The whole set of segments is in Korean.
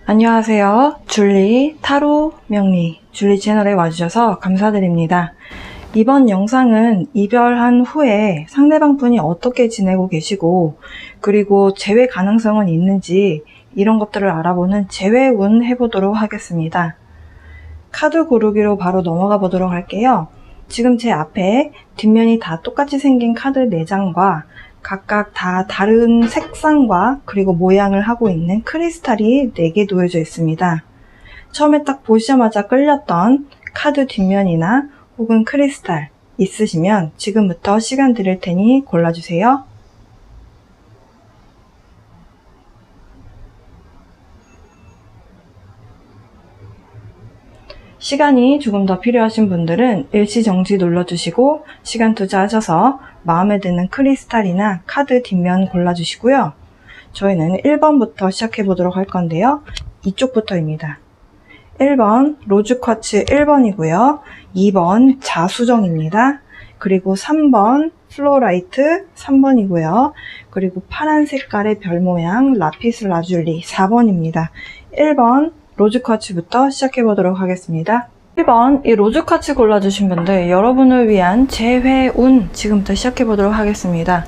안녕하세요. 줄리 타로 명리 줄리 채널에 와주셔서 감사드립니다. 이번 영상은 이별한 후에 상대방 분이 어떻게 지내고 계시고 그리고 재회 가능성은 있는지 이런 것들을 알아보는 재회운 해보도록 하겠습니다. 카드 고르기로 바로 넘어가 보도록 할게요. 지금 제 앞에 뒷면이 다 똑같이 생긴 카드 4장과 각각 다 다른 색상과 그리고 모양을 하고 있는 크리스탈이 4개 놓여져 있습니다. 처음에 딱 보시자마자 끌렸던 카드 뒷면이나 혹은 크리스탈 있으시면 지금부터 시간 드릴 테니 골라주세요. 시간이 조금 더 필요하신 분들은 일시정지 눌러주시고 시간 투자하셔서 마음에 드는 크리스탈이나 카드 뒷면 골라주시고요. 저희는 1번부터 시작해 보도록 할 건데요. 이쪽부터입니다. 1번 로즈쿼츠 1번이고요. 2번 자수정입니다. 그리고 3번 플로라이트 3번이고요. 그리고 파란 색깔의 별 모양 라피스 라줄리 4번입니다. 1번 로즈쿼츠부터 시작해 보도록 하겠습니다. 1번 이 로즈쿼츠 골라주신 분들 여러분을 위한 재회운 지금부터 시작해 보도록 하겠습니다.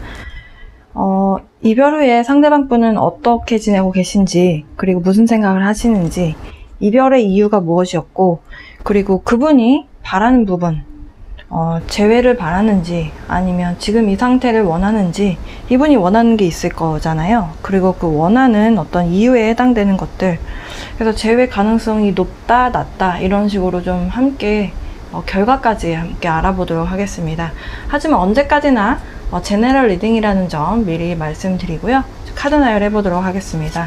이별 후에 상대방 분은 어떻게 지내고 계신지 그리고 무슨 생각을 하시는지 이별의 이유가 무엇이었고 그리고 그분이 바라는 부분 재회를 바라는지 아니면 지금 이 상태를 원하는지 이분이 원하는 게 있을 거잖아요. 그리고 그 원하는 어떤 이유에 해당되는 것들 그래서 재회 가능성이 높다 낮다 이런 식으로 좀 함께 결과까지 함께 알아보도록 하겠습니다. 하지만 언제까지나 제너럴 리딩이라는 점 미리 말씀드리고요. 카드 나열 해보도록 하겠습니다.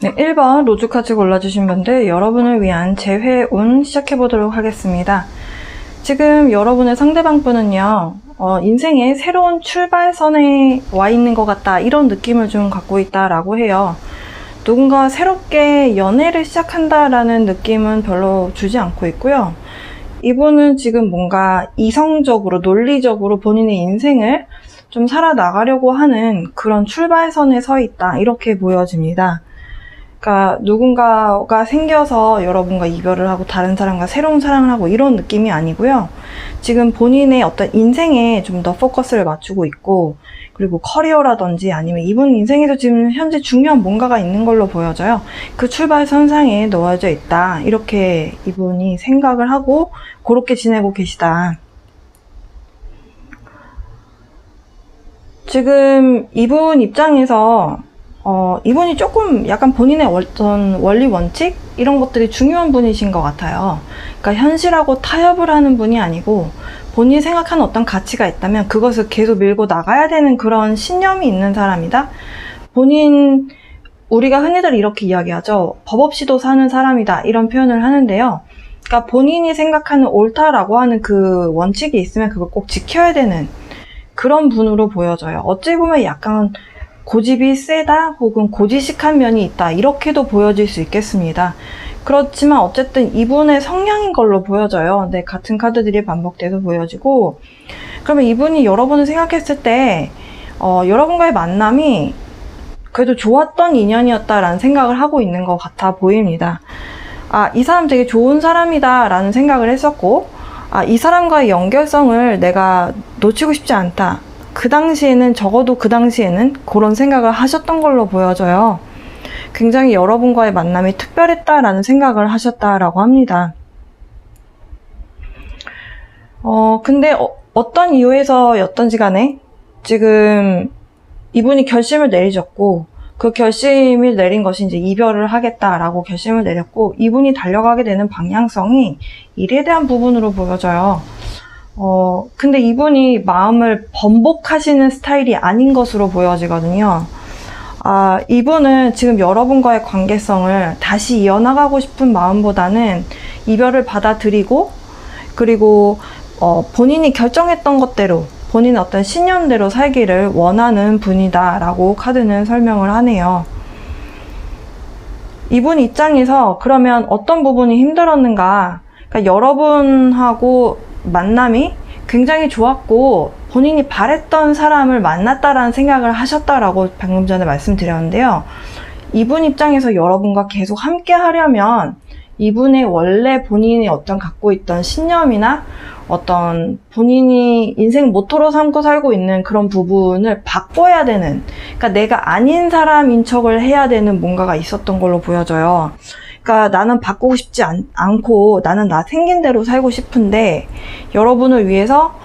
네, 1번 로즈쿼츠 골라주신 분들 여러분을 위한 재회운 시작해보도록 하겠습니다. 지금 여러분의 상대방 분은요 인생의 새로운 출발선에 와 있는 것 같다 이런 느낌을 좀 갖고 있다라고 해요. 누군가 새롭게 연애를 시작한다라는 느낌은 별로 주지 않고 있고요. 이분은 지금 뭔가 이성적으로 논리적으로 본인의 인생을 좀 살아나가려고 하는 그런 출발선에 서 있다 이렇게 보여집니다. 그러니까 누군가가 생겨서 여러분과 이별을 하고 다른 사람과 새로운 사랑을 하고 이런 느낌이 아니고요. 지금 본인의 어떤 인생에 좀 더 포커스를 맞추고 있고 그리고 커리어라든지 아니면 이분 인생에서 지금 현재 중요한 뭔가가 있는 걸로 보여져요. 그 출발선상에 놓여져 있다. 이렇게 이분이 생각을 하고 그렇게 지내고 계시다. 지금 이분 입장에서 이분이 조금 약간 본인의 어떤 원리 원칙 이런 것들이 중요한 분이신 것 같아요. 그러니까 현실하고 타협을 하는 분이 아니고 본인이 생각하는 어떤 가치가 있다면 그것을 계속 밀고 나가야 되는 그런 신념이 있는 사람이다. 우리가 흔히들 이렇게 이야기하죠. 법 없이도 사는 사람이다 이런 표현을 하는데요. 그러니까 본인이 생각하는 옳다라고 하는 그 원칙이 있으면 그걸 꼭 지켜야 되는 그런 분으로 보여져요. 어찌 보면 약간 고집이 세다 혹은 고지식한 면이 있다 이렇게도 보여질 수 있겠습니다. 그렇지만 어쨌든 이분의 성향인 걸로 보여져요. 네, 같은 카드들이 반복돼서 보여지고 그러면 이분이 여러분을 생각했을 때 여러분과의 만남이 그래도 좋았던 인연이었다라는 생각을 하고 있는 것 같아 보입니다. 이 사람 되게 좋은 사람이다 라는 생각을 했었고 이 사람과의 연결성을 내가 놓치고 싶지 않다. 그 당시에는 적어도 그 당시에는 그런 생각을 하셨던 걸로 보여져요. 굉장히 여러분과의 만남이 특별했다라는 생각을 하셨다라고 합니다. 근데 어떤 이유에서였던지 간에 지금 이분이 결심을 내리셨고 그 결심을 내린 것이 이제 이별을 하겠다라고 결심을 내렸고 이분이 달려가게 되는 방향성이 일에 대한 부분으로 보여져요. 근데 이분이 마음을 번복하시는 스타일이 아닌 것으로 보여지거든요. 이분은 지금 여러분과의 관계성을 다시 이어나가고 싶은 마음보다는 이별을 받아들이고, 그리고 본인이 결정했던 것대로, 본인의 어떤 신념대로 살기를 원하는 분이다 라고 카드는 설명을 하네요. 이분 입장에서 그러면 어떤 부분이 힘들었는가? 그러니까 여러분하고 만남이 굉장히 좋았고 본인이 바랬던 사람을 만났다라는 생각을 하셨다라고 방금 전에 말씀드렸는데요. 이분 입장에서 여러분과 계속 함께 하려면 이분의 원래 본인이 어떤 갖고 있던 신념이나 어떤 본인이 인생 모토로 삼고 살고 있는 그런 부분을 바꿔야 되는, 그러니까 내가 아닌 사람인 척을 해야 되는 뭔가가 있었던 걸로 보여져요. 그러니까 나는 바꾸고 싶지 않고 나는 나 생긴 대로 살고 싶은데 여러분을 위해서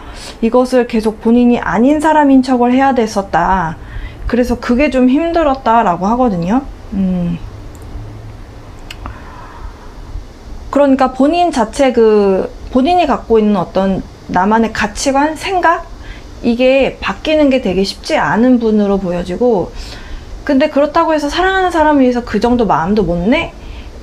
이것을 계속 본인이 아닌 사람인 척을 해야 됐었다. 그래서 그게 좀 힘들었다라고 하거든요. 그러니까 본인 자체 본인이 갖고 있는 어떤 나만의 가치관, 생각? 이게 바뀌는 게 되게 쉽지 않은 분으로 보여지고, 근데 그렇다고 해서 사랑하는 사람을 위해서 그 정도 마음도 못 내?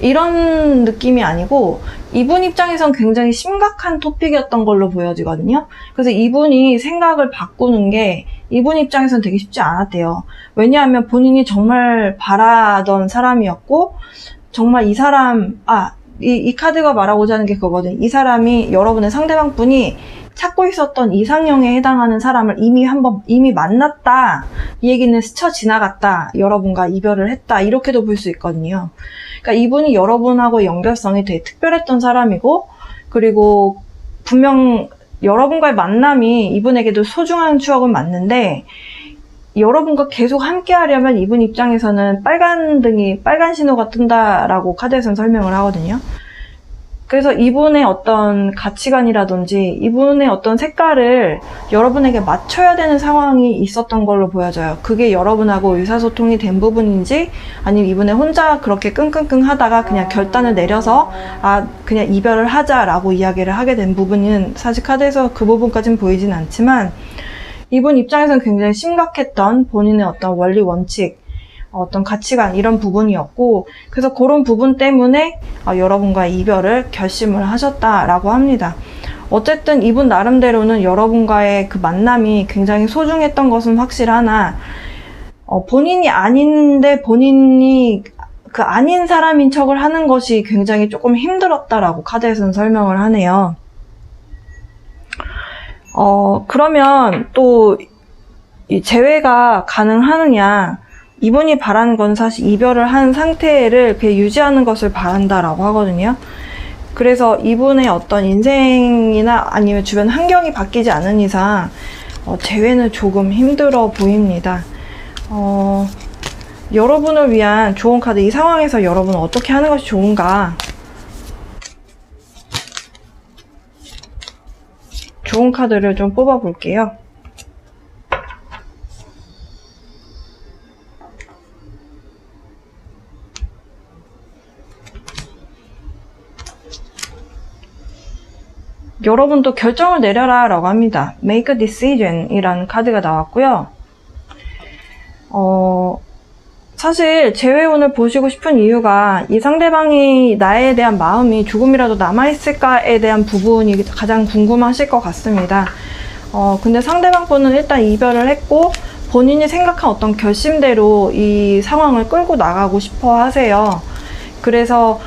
이런 느낌이 아니고 이분 입장에선 굉장히 심각한 토픽이었던 걸로 보여지거든요. 그래서 이분이 생각을 바꾸는 게 이분 입장에선 되게 쉽지 않았대요. 왜냐하면 본인이 정말 바라던 사람이었고 정말 이 사람, 이 카드가 말하고자 하는 게 그거거든요. 이 사람이, 여러분의 상대방 분이 찾고 있었던 이상형에 해당하는 사람을 이미 만났다. 이 얘기는 스쳐 지나갔다. 여러분과 이별을 했다. 이렇게도 볼 수 있거든요. 그러니까 이분이 여러분하고 연결성이 되게 특별했던 사람이고, 그리고 분명 여러분과의 만남이 이분에게도 소중한 추억은 맞는데, 여러분과 계속 함께 하려면 이분 입장에서는 빨간 신호가 뜬다라고 카드에서는 설명을 하거든요. 그래서 이분의 어떤 가치관이라든지 이분의 어떤 색깔을 여러분에게 맞춰야 되는 상황이 있었던 걸로 보여져요. 그게 여러분하고 의사소통이 된 부분인지 아니면 이분이 혼자 그렇게 끙끙끙 하다가 그냥 결단을 내려서 그냥 이별을 하자라고 이야기를 하게 된 부분은 사실 카드에서 그 부분까지는 보이진 않지만 이분 입장에서는 굉장히 심각했던 본인의 어떤 원리 원칙, 어떤 가치관 이런 부분이었고, 그래서 그런 부분 때문에 여러분과의 이별을 결심을 하셨다라고 합니다. 어쨌든 이분 나름대로는 여러분과의 그 만남이 굉장히 소중했던 것은 확실하나 본인이 아닌데 본인이 그 아닌 사람인 척을 하는 것이 굉장히 조금 힘들었다라고 카드에서는 설명을 하네요. 그러면 또 이 재회가 가능하느냐? 이분이 바라는 건 사실 이별을 한 상태를 그냥 유지하는 것을 바란다라고 하거든요. 그래서 이분의 어떤 인생이나 아니면 주변 환경이 바뀌지 않은 이상 재회는 조금 힘들어 보입니다. 여러분을 위한 좋은 카드, 이 상황에서 여러분은 어떻게 하는 것이 좋은가? 좋은 카드를 좀 뽑아 볼게요. 여러분도 결정을 내려라 라고 합니다. Make a decision 이라는 카드가 나왔고요. 사실 재회운을 보시고 싶은 이유가 이 상대방이 나에 대한 마음이 조금이라도 남아있을까에 대한 부분이 가장 궁금하실 것 같습니다. 근데 상대방 분은 일단 이별을 했고 본인이 생각한 어떤 결심대로 이 상황을 끌고 나가고 싶어 하세요. 그래서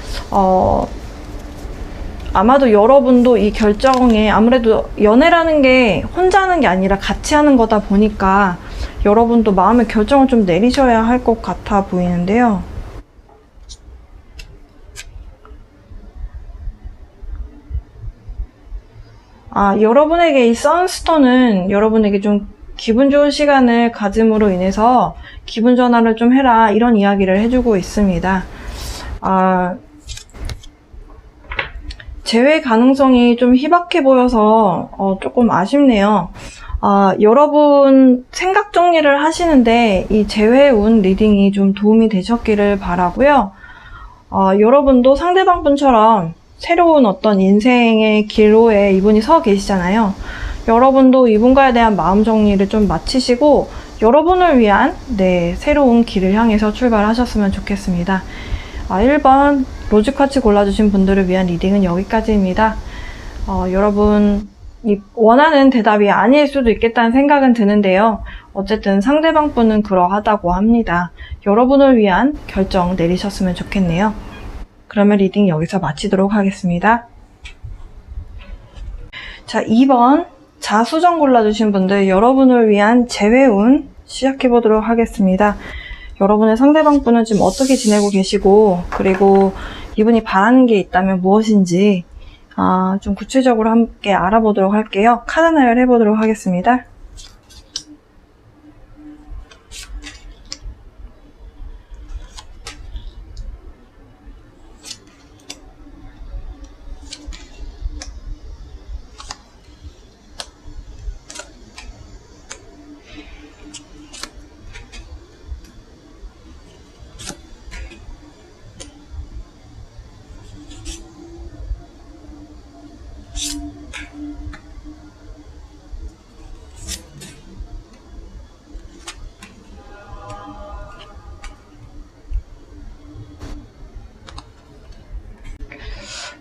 아마도 여러분도 이 결정에, 아무래도 연애라는 게 혼자 하는 게 아니라 같이 하는 거다 보니까 여러분도 마음의 결정을 좀 내리셔야 할 것 같아 보이는데요. 여러분에게 이 선스톤은 여러분에게 좀 기분 좋은 시간을 가짐으로 인해서 기분 전환을 좀 해라, 이런 이야기를 해주고 있습니다. 재회 가능성이 좀 희박해 보여서 조금 아쉽네요. 여러분 생각 정리를 하시는데 이 재회운 리딩이 좀 도움이 되셨기를 바라고요. 여러분도 상대방 분처럼 새로운 어떤 인생의 기로에 이분이 서 계시잖아요. 여러분도 이분과에 대한 마음 정리를 좀 마치시고 여러분을 위한 새로운 길을 향해서 출발하셨으면 좋겠습니다. 1번 로즈쿼츠 골라주신 분들을 위한 리딩은 여기까지입니다. 여러분 원하는 대답이 아닐 수도 있겠다는 생각은 드는데요. 어쨌든 상대방 분은 그러하다고 합니다. 여러분을 위한 결정 내리셨으면 좋겠네요. 그러면 리딩 여기서 마치도록 하겠습니다. 자, 2번 자수정 골라주신 분들 여러분을 위한 재회운 시작해보도록 하겠습니다. 여러분의 상대방 분은 지금 어떻게 지내고 계시고, 그리고 이분이 바라는 게 있다면 무엇인지 좀 구체적으로 함께 알아보도록 할게요. 카드 나열 해보도록 하겠습니다.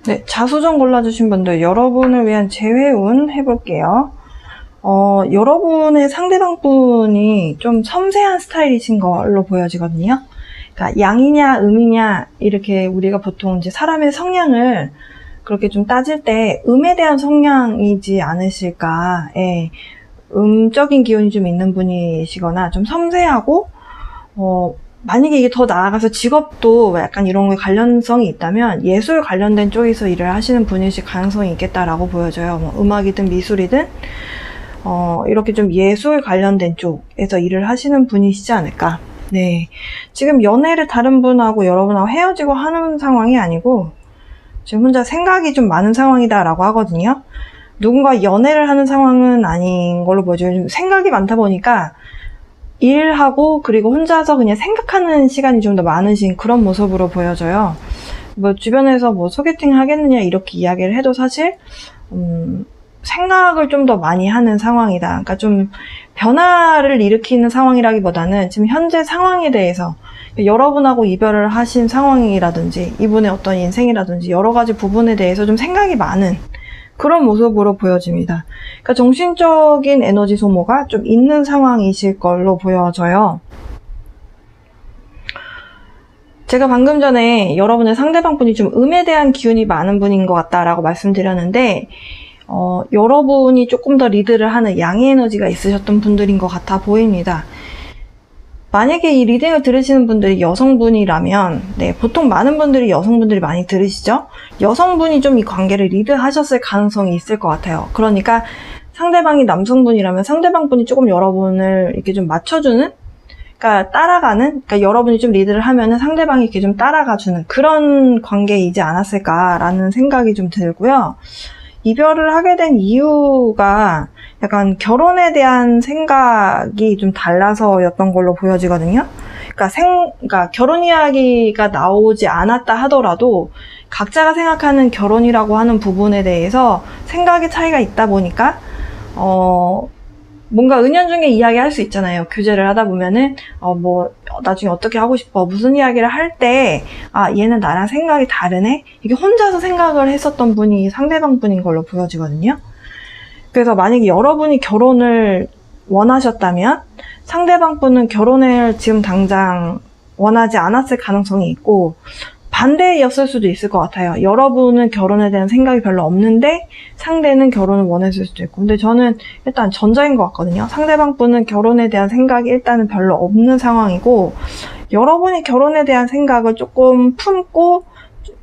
네, 자수정 골라주신 분들 여러분을 위한 재회운 해볼게요. 여러분의 상대방 분이 좀 섬세한 스타일이신 걸로 보여지거든요. 그러니까 양이냐 음이냐 이렇게 우리가 보통 이제 사람의 성향을 그렇게 좀 따질 때 음에 대한 성향이지 않으실까. 예, 음적인 기운이 좀 있는 분이시거나 좀 섬세하고 만약에 이게 더 나아가서 직업도 약간 이런 거에 관련성이 있다면 예술 관련된 쪽에서 일을 하시는 분이실 가능성이 있겠다라고 보여져요. 뭐 음악이든 미술이든 이렇게 좀 예술 관련된 쪽에서 일을 하시는 분이시지 않을까. 네, 지금 연애를 다른 분하고 여러분하고 헤어지고 하는 상황이 아니고 지금 혼자 생각이 좀 많은 상황이다라고 하거든요. 누군가 연애를 하는 상황은 아닌 걸로 보여져요. 생각이 많다 보니까 일하고 그리고 혼자서 그냥 생각하는 시간이 좀 더 많으신 그런 모습으로 보여져요. 뭐 주변에서 뭐 소개팅 하겠느냐 이렇게 이야기를 해도 사실 생각을 좀 더 많이 하는 상황이다. 그러니까 좀 변화를 일으키는 상황이라기보다는 지금 현재 상황에 대해서 여러분하고 이별을 하신 상황이라든지 이분의 어떤 인생이라든지 여러 가지 부분에 대해서 좀 생각이 많은 그런 모습으로 보여집니다. 그러니까 정신적인 에너지 소모가 좀 있는 상황이실 걸로 보여져요. 제가 방금 전에 여러분의 상대방 분이 좀 음에 대한 기운이 많은 분인 것 같다라고 말씀드렸는데 여러분이 조금 더 리드를 하는 양의 에너지가 있으셨던 분들인 것 같아 보입니다. 만약에 이 리딩을 들으시는 분들이 여성분이라면 보통 많은 분들이 여성분들이 많이 들으시죠? 여성분이 좀 이 관계를 리드하셨을 가능성이 있을 것 같아요. 그러니까 상대방이 남성분이라면 상대방분이 조금 여러분을 이렇게 좀 맞춰주는, 그러니까 따라가는, 그러니까 여러분이 좀 리드를 하면은 상대방이 이렇게 좀 따라가주는 그런 관계이지 않았을까라는 생각이 좀 들고요. 이별을 하게 된 이유가 약간 결혼에 대한 생각이 좀 달라서였던 걸로 보여지거든요. 그러니까 결혼 이야기가 나오지 않았다 하더라도 각자가 생각하는 결혼이라고 하는 부분에 대해서 생각의 차이가 있다 보니까 뭔가 은연중에 이야기할 수 있잖아요. 교제를 하다 보면은 뭐 나중에 어떻게 하고 싶어 무슨 이야기를 할 때 얘는 나랑 생각이 다르네, 이게 혼자서 생각을 했었던 분이 상대방 분인 걸로 보여지거든요. 그래서 만약에 여러분이 결혼을 원하셨다면 상대방 분은 결혼을 지금 당장 원하지 않았을 가능성이 있고 반대였을 수도 있을 것 같아요. 여러분은 결혼에 대한 생각이 별로 없는데 상대는 결혼을 원했을 수도 있고. 근데 저는 일단 전자인 것 같거든요. 상대방 분은 결혼에 대한 생각이 일단은 별로 없는 상황이고 여러분이 결혼에 대한 생각을 조금 품고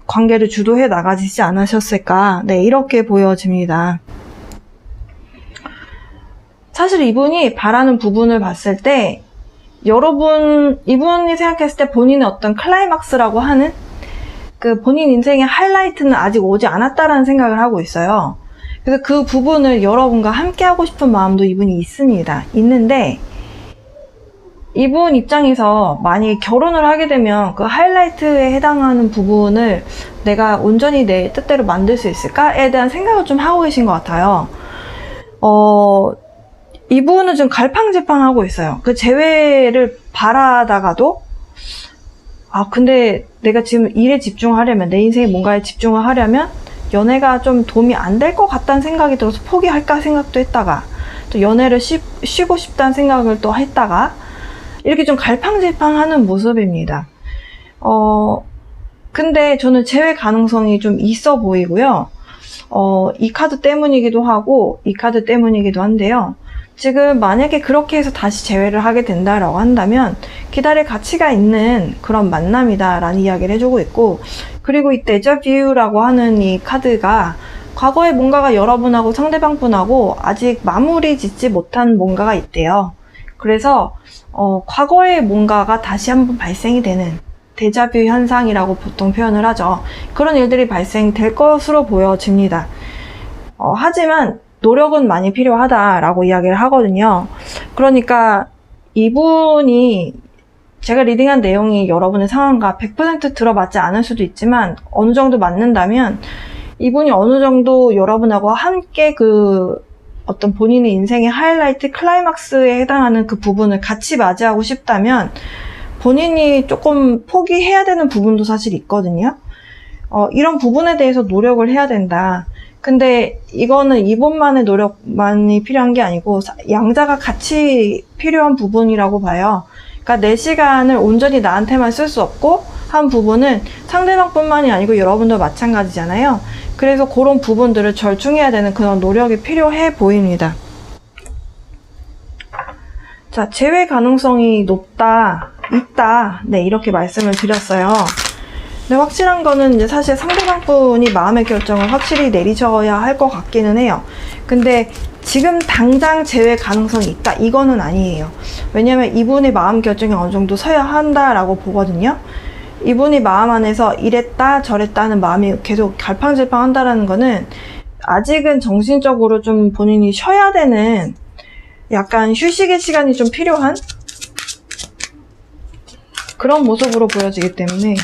관계를 주도해 나가지지 않으셨을까. 네, 이렇게 보여집니다. 사실 이분이 바라는 부분을 봤을 때 이분이 생각했을 때 본인의 어떤 클라이막스라고 하는 그 본인 인생의 하이라이트는 아직 오지 않았다라는 생각을 하고 있어요. 그래서 그 부분을 여러분과 함께 하고 싶은 마음도 이분이 있는데 이분 입장에서 만약에 결혼을 하게 되면 그 하이라이트에 해당하는 부분을 내가 온전히 내 뜻대로 만들 수 있을까에 대한 생각을 좀 하고 계신 것 같아요. 이분은 좀 갈팡질팡하고 있어요. 그 재회를 바라다가도 근데 내가 지금 일에 집중하려면, 내 인생에 뭔가에 집중을 하려면 연애가 좀 도움이 안 될 것 같다는 생각이 들어서 포기할까 생각도 했다가, 또 연애를 쉬고 싶다는 생각을 또 했다가, 이렇게 좀 갈팡질팡하는 모습입니다. 근데 저는 재회 가능성이 좀 있어 보이고요. 이 카드 때문이기도 하고 이 카드 때문이기도 한데요. 지금 만약에 그렇게 해서 다시 재회를 하게 된다라고 한다면 기다릴 가치가 있는 그런 만남이다 라는 이야기를 해주고 있고, 그리고 이 데자뷰라고 하는 이 카드가 과거에 뭔가가 여러분하고 상대방분하고 아직 마무리 짓지 못한 뭔가가 있대요. 그래서 과거에 뭔가가 다시 한번 발생이 되는 데자뷰 현상이라고 보통 표현을 하죠. 그런 일들이 발생될 것으로 보여집니다. 하지만 노력은 많이 필요하다라고 이야기를 하거든요. 그러니까 이분이, 제가 리딩한 내용이 여러분의 상황과 100% 들어맞지 않을 수도 있지만 어느 정도 맞는다면, 이분이 어느 정도 여러분하고 함께 그 어떤 본인의 인생의 하이라이트, 클라이막스에 해당하는 그 부분을 같이 맞이하고 싶다면 본인이 조금 포기해야 되는 부분도 사실 있거든요. 이런 부분에 대해서 노력을 해야 된다. 근데 이거는 이분만의 노력만이 필요한 게 아니고 양자가 같이 필요한 부분이라고 봐요. 그러니까 내 시간을 온전히 나한테만 쓸 수 없고 한 부분은 상대방뿐만이 아니고 여러분도 마찬가지잖아요. 그래서 그런 부분들을 절충해야 되는 그런 노력이 필요해 보입니다. 자, 재회 가능성이 높다, 있다, 네, 이렇게 말씀을 드렸어요. 근데 확실한 거는 이제 사실 상대방분이 마음의 결정을 확실히 내리셔야 할 것 같기는 해요. 근데 지금 당장 재회 가능성이 있다, 이거는 아니에요. 왜냐면 이분의 마음 결정이 어느 정도 서야 한다라고 보거든요. 이분이 마음 안에서 이랬다 저랬다 하는 마음이 계속 갈팡질팡 한다라는 거는 아직은 정신적으로 좀 본인이 쉬어야 되는, 약간 휴식의 시간이 좀 필요한 그런 모습으로 보여지기 때문에,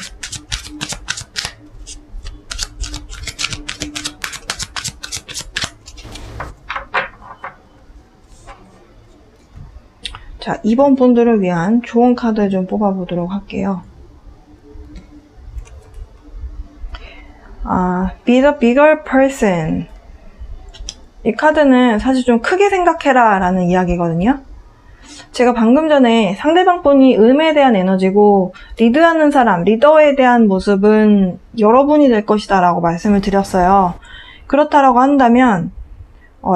자, 이번 분들을 위한 좋은 카드 좀 뽑아보도록 할게요. Be the bigger person. 이 카드는 사실 좀 크게 생각해라 라는 이야기거든요. 제가 방금 전에 상대방분이 음에 대한 에너지고 리드하는 사람, 리더에 대한 모습은 여러분이 될 것이다 라고 말씀을 드렸어요. 그렇다라고 한다면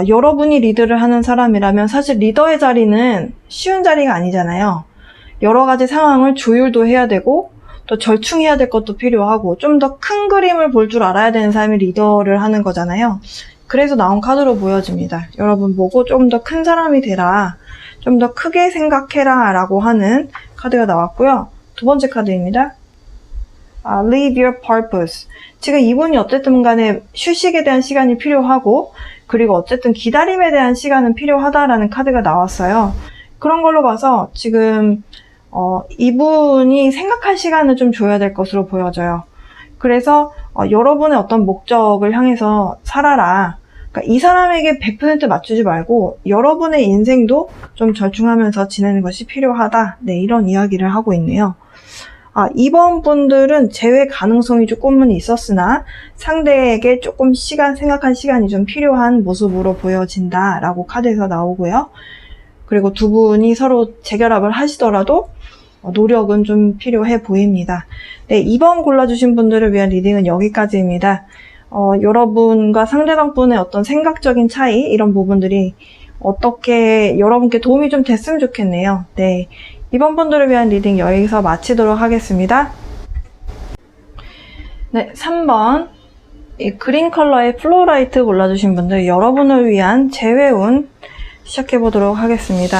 여러분이 리드를 하는 사람이라면 사실 리더의 자리는 쉬운 자리가 아니잖아요. 여러 가지 상황을 조율도 해야 되고 또 절충해야 될 것도 필요하고 좀 더 큰 그림을 볼 줄 알아야 되는 사람이 리더를 하는 거잖아요. 그래서 나온 카드로 보여집니다. 여러분 보고 좀 더 큰 사람이 되라, 좀 더 크게 생각해라 라고 하는 카드가 나왔고요. 두 번째 카드입니다. Live your purpose. 지금 이분이 어쨌든 간에 휴식에 대한 시간이 필요하고, 그리고 어쨌든 기다림에 대한 시간은 필요하다라는 카드가 나왔어요. 그런 걸로 봐서 지금 이분이 생각할 시간을 좀 줘야 될 것으로 보여져요. 그래서 여러분의 어떤 목적을 향해서 살아라. 그러니까 이 사람에게 100% 맞추지 말고 여러분의 인생도 좀 절충하면서 지내는 것이 필요하다. 네, 이런 이야기를 하고 있네요. 이번 분들은 재회 가능성이 조금은 있었으나 상대에게 조금 생각할 시간이 좀 필요한 모습으로 보여진다라고 카드에서 나오고요. 그리고 두 분이 서로 재결합을 하시더라도 노력은 좀 필요해 보입니다. 네, 2번 골라주신 분들을 위한 리딩은 여기까지입니다. 여러분과 상대방분의 어떤 생각적인 차이, 이런 부분들이 어떻게 여러분께 도움이 좀 됐으면 좋겠네요. 네, 이번 분들을 위한 리딩 여기서 마치도록 하겠습니다. 네, 3번 이 그린 컬러의 플로라이트 골라주신 분들, 여러분을 위한 재회운 시작해보도록 하겠습니다.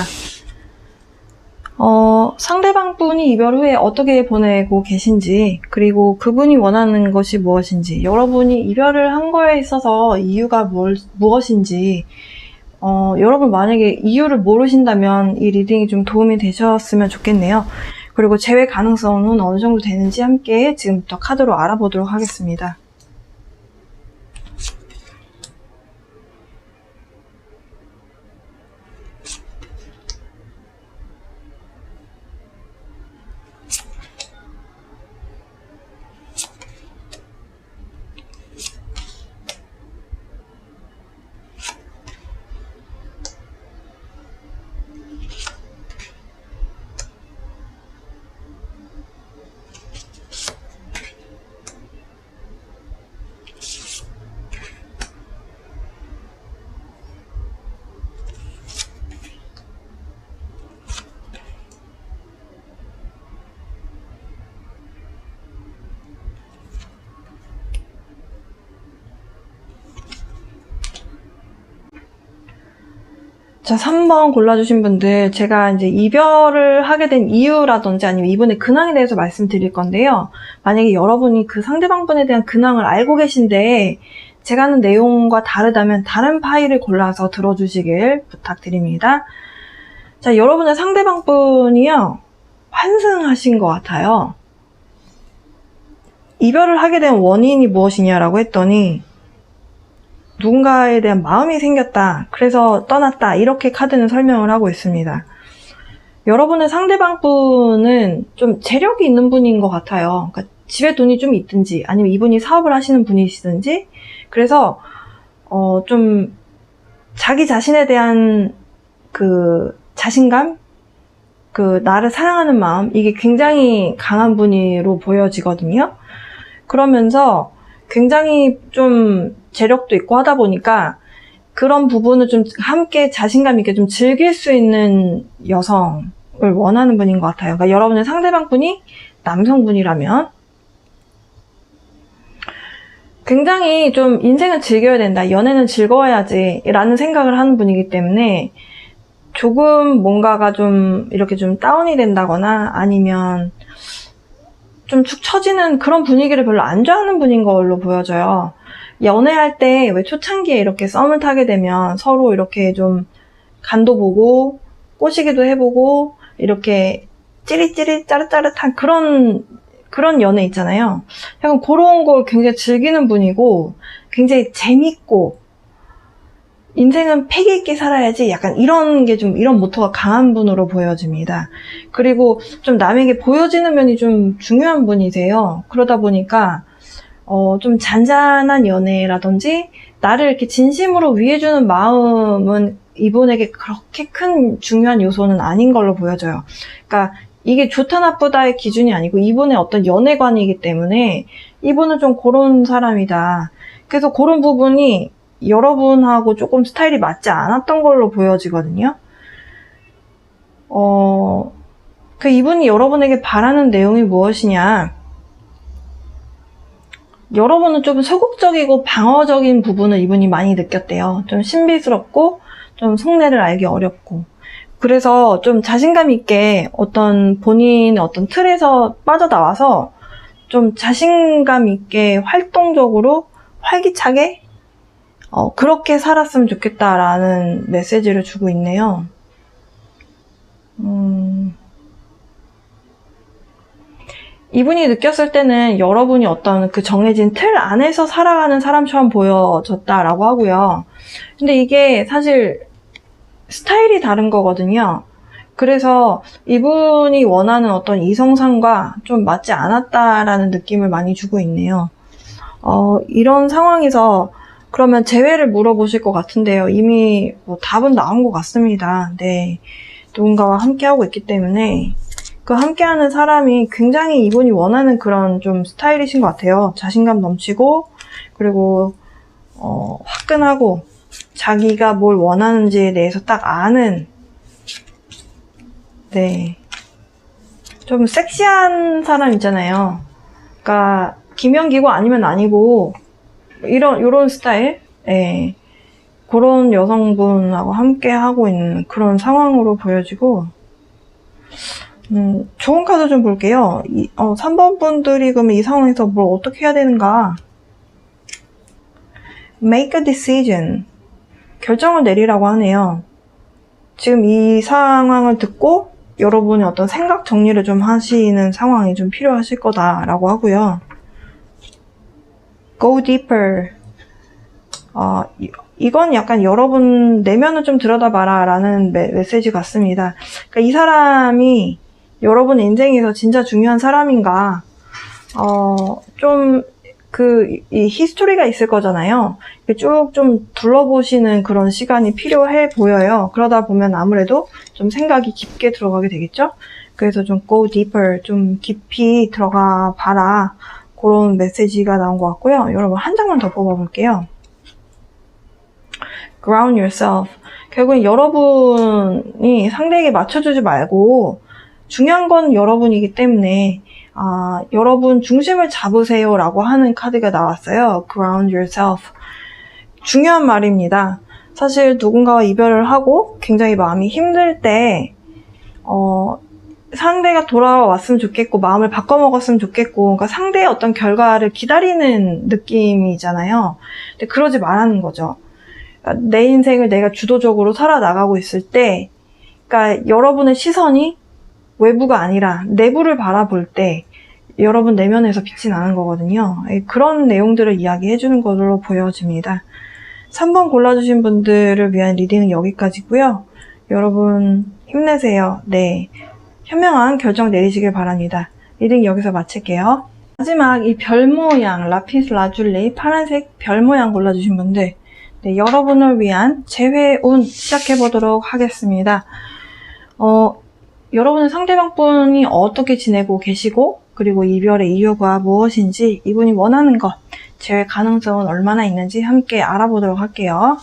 상대방분이 이별 후에 어떻게 보내고 계신지, 그리고 그분이 원하는 것이 무엇인지, 여러분이 이별을 한 거에 있어서 이유가 무엇인지, 여러분 만약에 이유를 모르신다면 이 리딩이 좀 도움이 되셨으면 좋겠네요. 그리고 재회 가능성은 어느 정도 되는지 함께 지금부터 카드로 알아보도록 하겠습니다. 자, 3번 골라주신 분들, 제가 이제 이별을 하게 된 이유라든지 아니면 이분의 근황에 대해서 말씀드릴 건데요. 만약에 여러분이 그 상대방분에 대한 근황을 알고 계신데, 제가 하는 내용과 다르다면 다른 파일을 골라서 들어주시길 부탁드립니다. 자, 여러분의 상대방분이요, 환승하신 것 같아요. 이별을 하게 된 원인이 무엇이냐라고 했더니, 누군가에 대한 마음이 생겼다. 그래서 떠났다. 이렇게 카드는 설명을 하고 있습니다. 여러분의 상대방분은 좀 재력이 있는 분인 것 같아요. 그러니까 집에 돈이 좀 있든지 아니면 이분이 사업을 하시는 분이시든지 그래서 좀 자기 자신에 대한 그 자신감? 그 나를 사랑하는 마음? 이게 굉장히 강한 분으로 보여지거든요. 그러면서 굉장히 좀 재력도 있고 하다 보니까 그런 부분을 좀 함께 자신감 있게 좀 즐길 수 있는 여성을 원하는 분인 것 같아요. 그러니까 여러분의 상대방분이 남성분이라면 굉장히 좀 인생을 즐겨야 된다. 연애는 즐거워야지 라는 생각을 하는 분이기 때문에 조금 뭔가가 좀 이렇게 좀 다운이 된다거나 아니면 좀 축 처지는 그런 분위기를 별로 안 좋아하는 분인 걸로 보여져요. 연애할 때 왜 초창기에 이렇게 썸을 타게 되면 서로 이렇게 좀 간도 보고 꼬시기도 해보고 이렇게 찌릿찌릿 짜릿짜릿한 그런 연애 있잖아요. 약간 그런 걸 굉장히 즐기는 분이고 굉장히 재밌고 인생은 패기 있게 살아야지 약간 이런 게 좀 이런 모토가 강한 분으로 보여집니다. 그리고 좀 남에게 보여지는 면이 좀 중요한 분이세요. 그러다 보니까 좀 잔잔한 연애라든지 나를 이렇게 진심으로 위해주는 마음은 이분에게 그렇게 큰 중요한 요소는 아닌 걸로 보여져요. 그러니까 이게 좋다 나쁘다의 기준이 아니고 이분의 어떤 연애관이기 때문에 이분은 좀 그런 사람이다. 그래서 그런 부분이 여러분하고 조금 스타일이 맞지 않았던 걸로 보여지거든요. 그 이분이 여러분에게 바라는 내용이 무엇이냐. 여러분은 좀 소극적이고 방어적인 부분을 이분이 많이 느꼈대요. 좀 신비스럽고 좀 속내를 알기 어렵고 그래서 좀 자신감 있게 어떤 본인의 어떤 틀에서 빠져나와서 좀 자신감 있게 활동적으로 활기차게 그렇게 살았으면 좋겠다라는 메시지를 주고 있네요. 이분이 느꼈을 때는 여러분이 어떤 그 정해진 틀 안에서 살아가는 사람처럼 보여졌다라고 하고요. 근데 이게 사실 스타일이 다른 거거든요. 그래서 이분이 원하는 어떤 이성상과 좀 맞지 않았다라는 느낌을 많이 주고 있네요. 이런 상황에서 그러면 재회를 물어보실 것 같은데요. 이미 뭐 답은 나온 것 같습니다. 네, 누군가와 함께하고 있기 때문에 그 함께하는 사람이 굉장히 이분이 원하는 그런 좀 스타일이신 것 같아요. 자신감 넘치고 그리고 화끈하고 자기가 뭘 원하는지에 대해서 딱 아는 네, 좀 섹시한 사람 있잖아요. 그러니까 김연기고 아니면 아니고 이런 스타일, 네, 그런 여성분하고 함께 하고 있는 그런 상황으로 보여지고, 좋은 카드 좀 볼게요. 3번 분들이 그러면 이 상황에서 뭘 어떻게 해야 되는가? Make a decision. 결정을 내리라고 하네요. 지금 이 상황을 듣고 여러분이 어떤 생각 정리를 좀 하시는 상황이 좀 필요하실 거다라고 하고요. Go deeper. 이건 약간 여러분 내면을 좀 들여다봐라 라는 메시지 같습니다. 그러니까 이 사람이 여러분 인생에서 진짜 중요한 사람인가, 이 히스토리가 있을 거잖아요. 쭉 좀 둘러보시는 그런 시간이 필요해 보여요. 그러다 보면 아무래도 좀 생각이 깊게 들어가게 되겠죠? 그래서 좀 go deeper, 좀 깊이 들어가 봐라. 그런 메시지가 나온 것 같고요. 여러분 한 장만 더 뽑아볼게요. Ground yourself. 결국엔 여러분이 상대에게 맞춰주지 말고 중요한 건 여러분이기 때문에 여러분 중심을 잡으세요 라고 하는 카드가 나왔어요. Ground yourself. 중요한 말입니다. 사실 누군가와 이별을 하고 굉장히 마음이 힘들 때 상대가 돌아왔으면 좋겠고 마음을 바꿔먹었으면 좋겠고, 그러니까 상대의 어떤 결과를 기다리는 느낌이잖아요. 근데 그러지 말라는 거죠. 그러니까 내 인생을 내가 주도적으로 살아나가고 있을 때, 그러니까 여러분의 시선이 외부가 아니라 내부를 바라볼 때 여러분 내면에서 빛이 나는 거거든요. 그런 내용들을 이야기해주는 것으로 보여집니다. 3번 골라주신 분들을 위한 리딩은 여기까지고요. 여러분 힘내세요. 네, 현명한 결정 내리시길 바랍니다. 리딩 여기서 마칠게요. 마지막 이 별 모양, 라피스 라줄리 파란색 별 모양 골라주신 분들, 네, 여러분을 위한 재회운 시작해보도록 하겠습니다. 여러분의 상대방분이 어떻게 지내고 계시고, 그리고 이별의 이유가 무엇인지, 이분이 원하는 것, 재회 가능성은 얼마나 있는지 함께 알아보도록 할게요.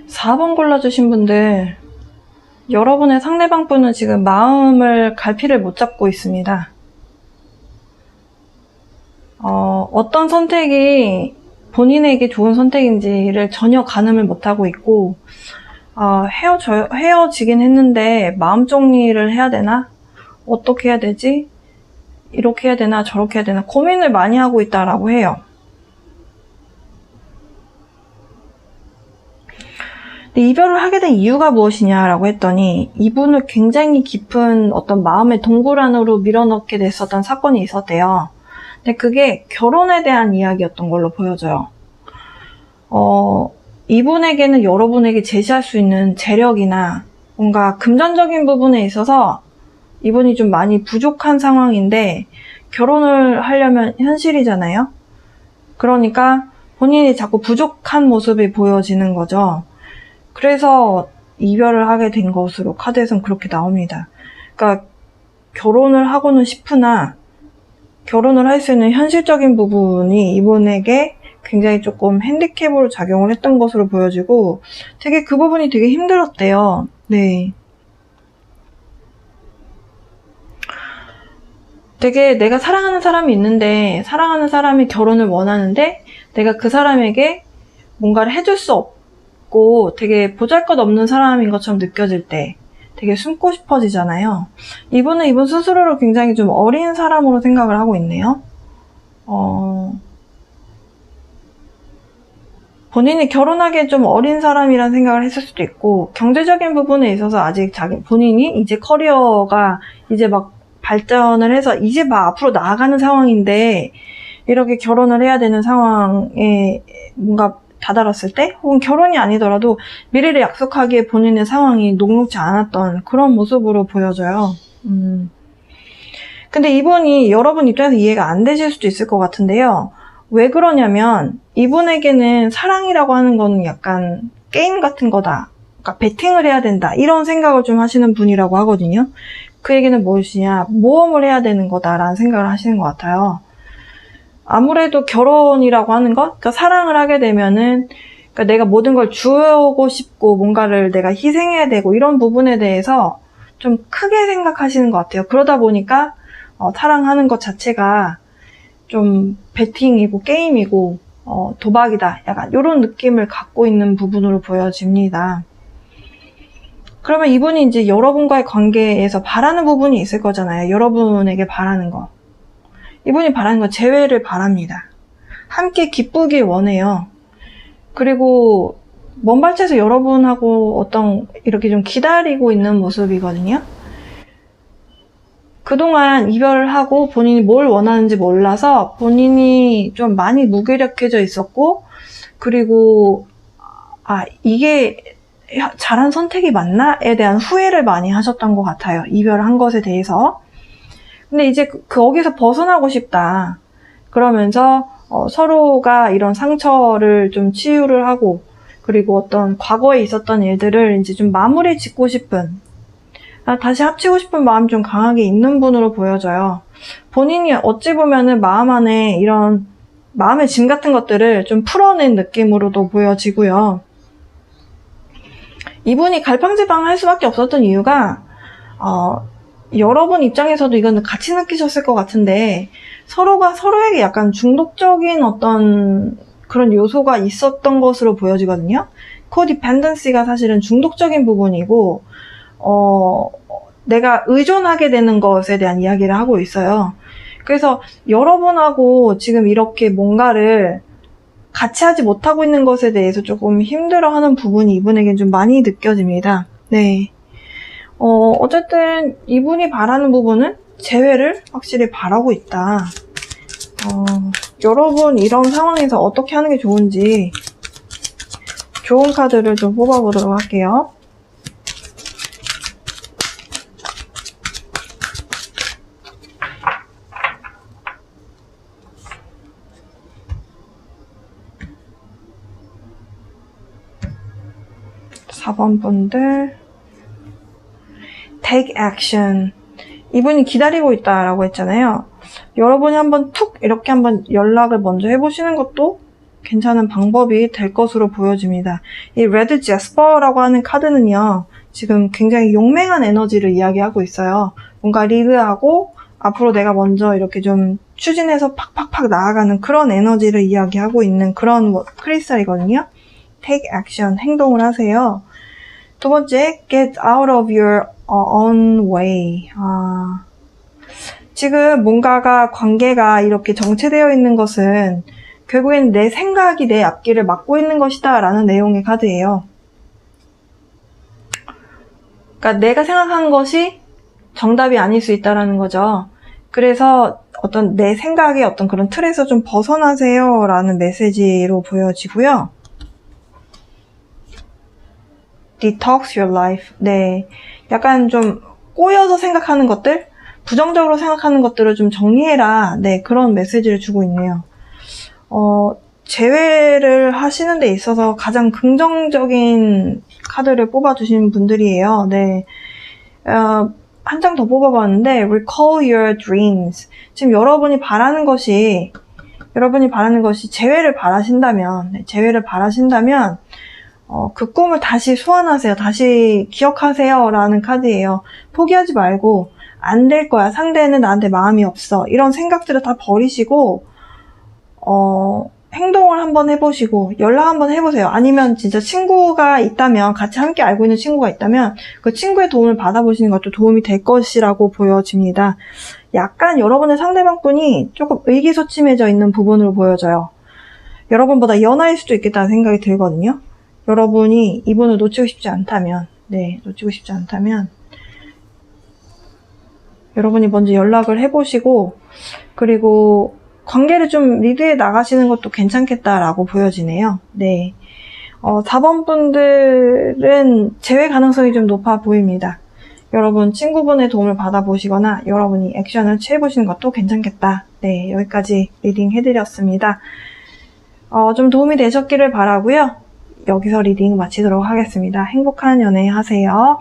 4번 골라주신 분들, 여러분의 상대방분은 지금 마음을 갈피를 못 잡고 있습니다. 어떤 선택이 본인에게 좋은 선택인지를 전혀 가늠을 못하고 있고, 헤어지긴 했는데 마음 정리를 해야 되나? 어떻게 해야 되지? 이렇게 해야 되나? 저렇게 해야 되나? 고민을 많이 하고 있다라고 해요. 이별을 하게 된 이유가 무엇이냐라고 했더니, 이분을 굉장히 깊은 어떤 마음의 동굴 안으로 밀어넣게 됐었던 사건이 있었대요. 근데 그게 결혼에 대한 이야기였던 걸로 보여져요. 이분에게는 여러분에게 제시할 수 있는 재력이나 뭔가 금전적인 부분에 있어서 이분이 좀 많이 부족한 상황인데, 결혼을 하려면 현실이잖아요. 그러니까 본인이 자꾸 부족한 모습이 보여지는 거죠. 그래서 이별을 하게 된 것으로 카드에선 그렇게 나옵니다. 그러니까 결혼을 하고는 싶으나 결혼을 할 수 있는 현실적인 부분이 이분에게 굉장히 조금 핸디캡으로 작용을 했던 것으로 보여지고, 되게 그 부분이 되게 힘들었대요. 네. 되게 내가 사랑하는 사람이 있는데, 사랑하는 사람이 결혼을 원하는데 내가 그 사람에게 뭔가를 해줄 수 없고 되게 보잘것없는 사람인 것처럼 느껴질 때 되게 숨고 싶어지잖아요. 이분은 이분 스스로를 굉장히 좀 어린 사람으로 생각을 하고 있네요. 본인이 결혼하기에 좀 어린 사람이란 생각을 했을 수도 있고, 경제적인 부분에 있어서 아직 본인이 이제 커리어가 이제 막 발전을 해서 이제 막 앞으로 나아가는 상황인데, 이렇게 결혼을 해야 되는 상황에 뭔가 다다랐을 때, 혹은 결혼이 아니더라도 미래를 약속하기에 본인의 상황이 녹록지 않았던 그런 모습으로 보여져요. 근데 이분이 여러분 입장에서 이해가 안 되실 수도 있을 것 같은데요. 왜 그러냐면 이분에게는 사랑이라고 하는 거는 약간 게임 같은 거다. 그러니까 베팅을 해야 된다. 이런 생각을 좀 하시는 분이라고 하거든요. 그 얘기는 무엇이냐? 모험을 해야 되는 거다라는 생각을 하시는 것 같아요. 아무래도 결혼이라고 하는 것, 그러니까 사랑을 하게 되면은, 그러니까 내가 모든 걸 주고 싶고 뭔가를 내가 희생해야 되고 이런 부분에 대해서 좀 크게 생각하시는 것 같아요. 그러다 보니까 사랑하는 것 자체가 좀 베팅이고 게임이고 도박이다. 약간 이런 느낌을 갖고 있는 부분으로 보여집니다. 그러면 이분이 이제 여러분과의 관계에서 바라는 부분이 있을 거잖아요. 여러분에게 바라는 거. 이분이 바라는 건 재회를 바랍니다. 함께 기쁘길 원해요. 그리고 먼 발치에서 여러분하고 어떤 이렇게 좀 기다리고 있는 모습이거든요. 그동안 이별을 하고 본인이 뭘 원하는지 몰라서 본인이 좀 많이 무기력해져 있었고, 그리고 이게 잘한 선택이 맞나?에 대한 후회를 많이 하셨던 것 같아요. 이별한 것에 대해서. 근데 이제 거기서 벗어나고 싶다. 그러면서 서로가 이런 상처를 좀 치유를 하고, 그리고 어떤 과거에 있었던 일들을 이제 좀 마무리 짓고 싶은, 다시 합치고 싶은 마음이 좀 강하게 있는 분으로 보여져요. 본인이 어찌 보면은 마음 안에 이런 마음의 짐 같은 것들을 좀 풀어낸 느낌으로도 보여지고요. 이분이 갈팡질팡 할 수밖에 없었던 이유가 여러분 입장에서도 이거는 같이 느끼셨을 것 같은데, 서로가 서로에게 약간 중독적인 어떤 그런 요소가 있었던 것으로 보여지거든요. 코디펜던시가 사실은 중독적인 부분이고, 내가 의존하게 되는 것에 대한 이야기를 하고 있어요. 그래서 여러분하고 지금 이렇게 뭔가를 같이 하지 못하고 있는 것에 대해서 조금 힘들어하는 부분이 이분에겐 좀 많이 느껴집니다. 네. 어쨌든 이분이 바라는 부분은 재회를 확실히 바라고 있다. 여러분 이런 상황에서 어떻게 하는 게 좋은지 좋은 카드를 좀 뽑아보도록 할게요. (4번) 분들 take action. 이분이 기다리고 있다라고 했잖아요. 여러분이 한번 툭 이렇게 한번 연락을 먼저 해보시는 것도 괜찮은 방법이 될 것으로 보여집니다. 이 레드 제스퍼라고 하는 카드는요, 지금 굉장히 용맹한 에너지를 이야기하고 있어요. 뭔가 리드하고 앞으로 내가 먼저 이렇게 좀 추진해서 팍팍팍 나아가는 그런 에너지를 이야기하고 있는 그런 크리스탈이거든요. take action, 행동을 하세요. 두 번째, get out of your own way. 지금 뭔가가 관계가 이렇게 정체되어 있는 것은 결국엔 내 생각이 내 앞길을 막고 있는 것이다 라는 내용의 카드예요. 그러니까 내가 생각한 것이 정답이 아닐 수 있다라는 거죠. 그래서 어떤 내 생각의 어떤 그런 틀에서 좀 벗어나세요 라는 메시지로 보여지고요. Detox your life. 네. 약간 좀 꼬여서 생각하는 것들, 부정적으로 생각하는 것들을 좀 정리해라. 네. 그런 메시지를 주고 있네요. 재회를 하시는 데 있어서 가장 긍정적인 카드를 뽑아주신 분들이에요. 네. 한 장 더 뽑아봤는데, Recall your dreams. 지금 여러분이 바라는 것이 재회를 바라신다면, 네, 재회를 바라신다면, 그 꿈을 다시 소환하세요. 다시 기억하세요. 라는 카드예요. 포기하지 말고, 안 될 거야. 상대는 나한테 마음이 없어. 이런 생각들을 다 버리시고, 행동을 한번 해보시고, 연락 한번 해보세요. 아니면 진짜 친구가 있다면, 같이 함께 알고 있는 친구가 있다면, 그 친구의 도움을 받아보시는 것도 도움이 될 것이라고 보여집니다. 약간 여러분의 상대방분이 조금 의기소침해져 있는 부분으로 보여져요. 여러분보다 연하일 수도 있겠다는 생각이 들거든요. 여러분이 이분을 놓치고 싶지 않다면, 여러분이 먼저 연락을 해보시고, 그리고 관계를 좀 리드해 나가시는 것도 괜찮겠다라고 보여지네요. 네. 4번 분들은 재회 가능성이 좀 높아 보입니다. 여러분 친구분의 도움을 받아보시거나 여러분이 액션을 취해보시는 것도 괜찮겠다. 네, 여기까지 리딩 해드렸습니다. 좀 도움이 되셨기를 바라고요. 여기서 리딩 마치도록 하겠습니다. 행복한 연애 하세요.